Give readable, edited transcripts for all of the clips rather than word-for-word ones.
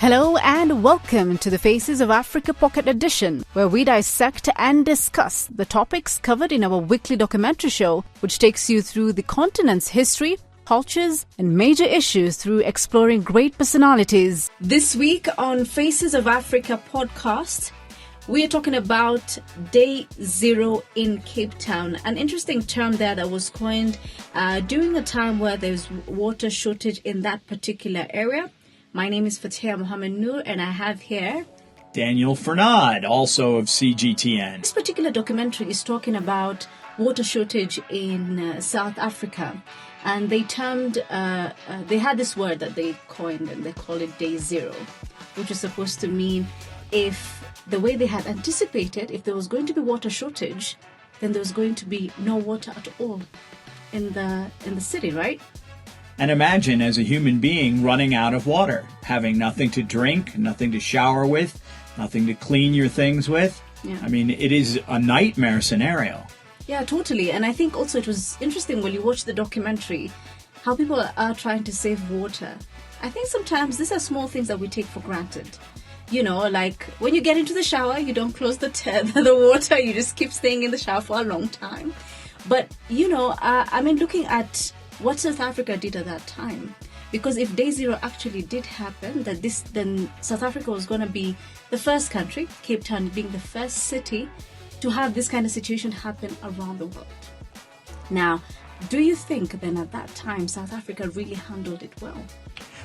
Hello and welcome to the Faces of Africa Pocket Edition, where we dissect and discuss the topics covered in our weekly documentary show, which takes you through the continent's history, cultures, and major issues through exploring great personalities. This week on Faces of Africa podcast, we are talking about Day Zero in Cape Town, an interesting term there that was coined during a time where there's water shortage in that particular area. My name is Fathiya Nur, and I have here Daniel Furnad, also of CGTN. This particular documentary is talking about water shortage in South Africa, and they had this word that they coined, and they call it Day Zero, which is supposed to mean if the way they had anticipated, if there was going to be water shortage, then there was going to be no water at all in the city, right? And imagine as a human being running out of water, having nothing to drink, nothing to shower with, nothing to clean your things with. Yeah. I mean, it is a nightmare scenario. Yeah, totally. And I think also it was interesting when you watch the documentary, how people are trying to save water. I think sometimes these are small things that we take for granted. You know, like when you get into the shower, you don't close the water, you just keep staying in the shower for a long time. But, looking at what South Africa did at that time, because if Day Zero actually did happen, then South Africa was going to be the first country, Cape Town being the first city, to have this kind of situation happen around the world. Now, do you think then at that time South Africa really handled it well?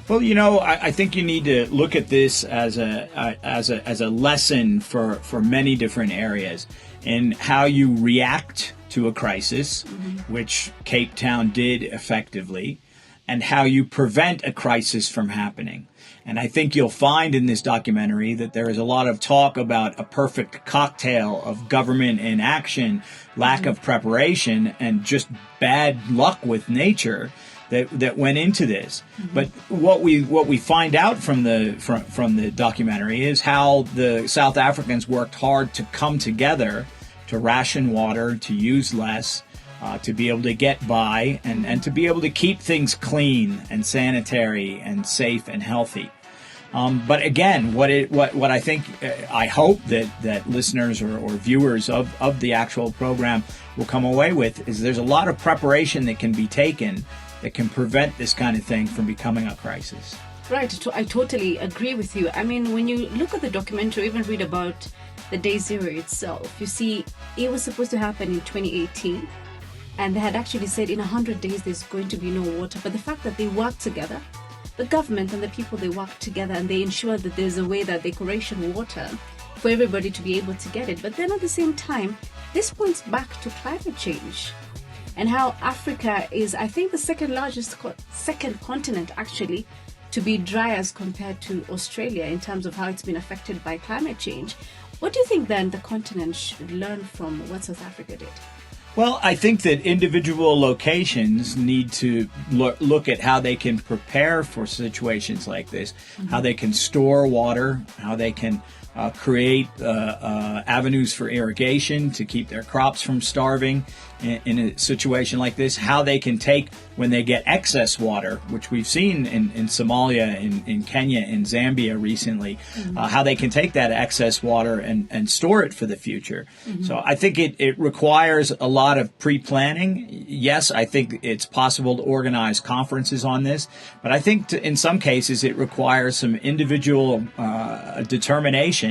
Well, I think you need to look at this as a lesson for many different areas in how you react to a crisis, which Cape Town did effectively, and how you prevent a crisis from happening. And I think you'll find in this documentary that there is a lot of talk about a perfect cocktail of government inaction, lack of preparation, and just bad luck with nature that went into this. But what we find out from the documentary is how the South Africans worked hard to come together to ration water, to use less, to be able to get by, and to be able to keep things clean and sanitary and safe and healthy. But again, what I think, I hope that listeners or viewers of the actual program will come away with is there's a lot of preparation that can be taken that can prevent this kind of thing from becoming a crisis. Right, I totally agree with you. I mean, when you look at the documentary, even read about the Day Zero itself, you see it was supposed to happen in 2018, and they had actually said in 100 days there's going to be no water. But the fact that they worked together, the government and the people, they worked together, and they ensured that there's a way that they can ration water for everybody to be able to get it. But then at the same time, this points back to climate change and how Africa is, I think, the second continent actually to be dry as compared to Australia in terms of how it's been affected by climate change. What do you think then the continent should learn from what South Africa did? Well, I think that individual locations need to look at how they can prepare for situations like this, how they can store water, how they can create avenues for irrigation to keep their crops from starving in a situation like this, how they can take, when they get excess water, which we've seen in Somalia, in Kenya, in Zambia recently, how they can take that excess water and store it for the future. So I think it requires a lot of pre-planning. Yes, I think it's possible to organize conferences on this, but I think in some cases it requires some individual determination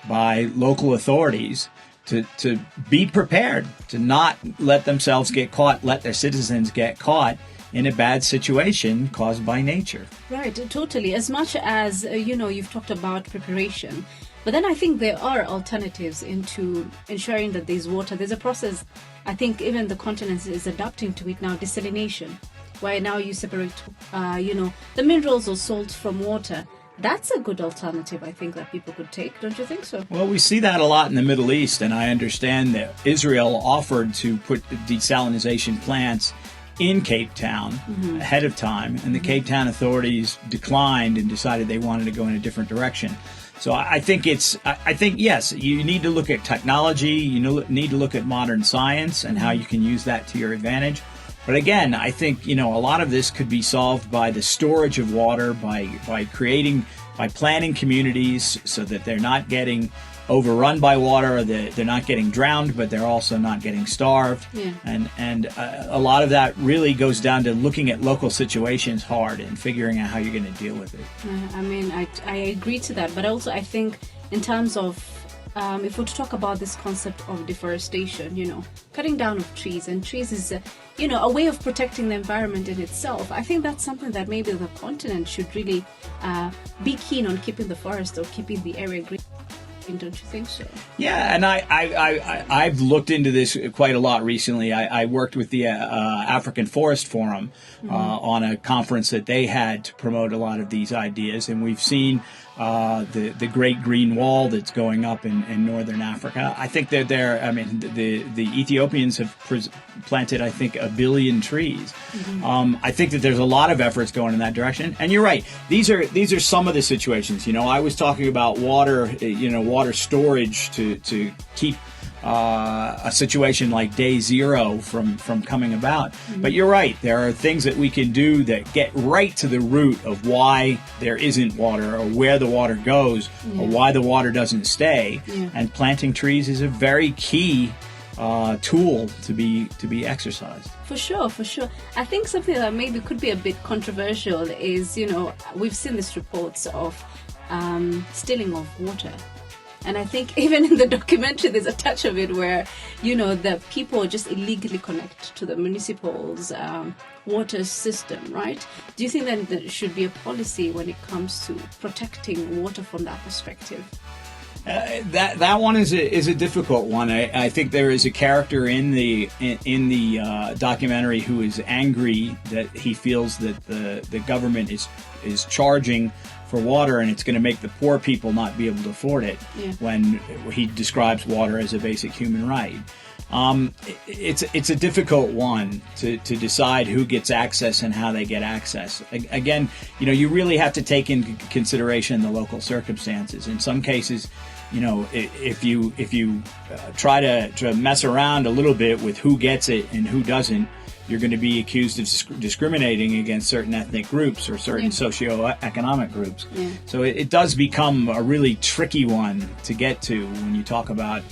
by local authorities to be prepared, to not let themselves get caught, let their citizens get caught in a bad situation caused by nature. Right, totally. As much as, you've talked about preparation, but then I think there are alternatives into ensuring that there's water. There's a process, I think even the continent is adapting to it now, desalination, where now you separate, the minerals or salts from water. That's a good alternative, I think, that people could take. Don't you think so? Well, we see that a lot in the Middle East, and I understand that Israel offered to put desalination plants in Cape Town ahead of time, and the Cape Town authorities declined and decided they wanted to go in a different direction. So I think yes, you need to look at technology, need to look at modern science and how you can use that to your advantage. But again, I think, a lot of this could be solved by the storage of water, by creating by planning communities so that they're not getting overrun by water, or they're not getting drowned, but they're also not getting starved. Yeah. And a lot of that really goes down to looking at local situations hard and figuring out how you're going to deal with it. I mean, I agree to that, but also I think in terms of if we're to talk about this concept of deforestation, cutting down of trees, and trees is, a way of protecting the environment in itself. I think that's something that maybe the continent should really be keen on keeping the forest or keeping the area green. Don't you think so? Yeah, and I've looked into this quite a lot recently. I worked with the African Forest Forum on a conference that they had to promote a lot of these ideas, and we've seen the Great Green Wall that's going up in northern Africa. I think that the Ethiopians have planted, I think, 1 billion trees. I think that there's a lot of efforts going in that direction. And you're right. These are some of the situations. I was talking about water, water storage to keep a situation like day zero from coming about. But you're right. There are things that we can do that get right to the root of why there isn't water, or where the water goes, or why the water doesn't stay. And planting trees is a very key tool to be exercised. For sure. I think something that maybe could be a bit controversial is, we've seen these reports of stealing of water. And I think even in the documentary, there's a touch of it where, the people just illegally connect to the municipal's water system, right? Do you think that there should be a policy when it comes to protecting water from that perspective? That one is a difficult one. I think there is a character in the documentary who is angry that he feels that the government is charging for water, and it's going to make the poor people not be able to afford it. When he describes water as a basic human right. It's a difficult one to decide who gets access and how they get access. Again, you really have to take into consideration the local circumstances. In some cases, if you try to mess around a little bit with who gets it and who doesn't, you're going to be accused of discriminating against certain ethnic groups or certain socioeconomic groups. So it does become a really tricky one to get to when you talk about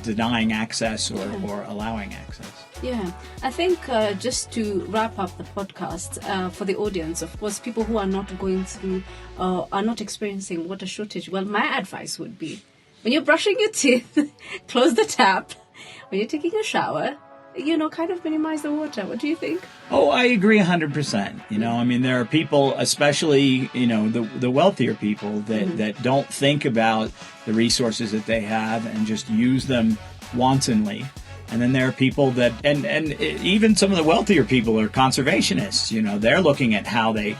denying access or allowing access. Yeah, I think just to wrap up the podcast for the audience, of course, people who are not going through, are not experiencing water shortage, well, my advice would be, when you're brushing your teeth, close the tap. When you're taking a shower, kind of minimize the water. What do you think? Oh, I agree 100%. There are people, especially, the wealthier people that don't think about the resources that they have and just use them wantonly. And then there are people that, and even some of the wealthier people are conservationists. They're looking at how they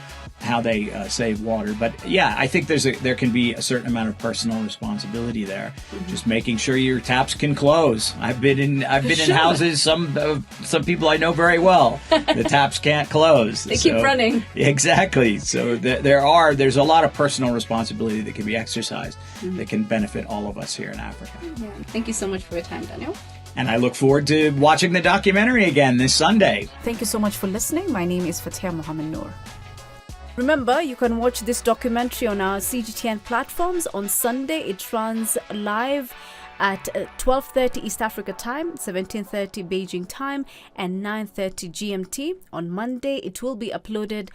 save water. But yeah, I think there can be a certain amount of personal responsibility there. Just making sure your taps can close. I've been in houses, some people I know very well, the taps can't close. They keep running. Exactly. So there's a lot of personal responsibility that can be exercised that can benefit all of us here in Africa. Yeah. Thank you so much for your time, Daniel. And I look forward to watching the documentary again this Sunday. Thank you so much for listening. My name is Fathiya Nur. Remember, you can watch this documentary on our CGTN platforms. On Sunday, it runs live at 12:30 East Africa time, 17:30 Beijing time, and 9:30 GMT. On Monday, it will be uploaded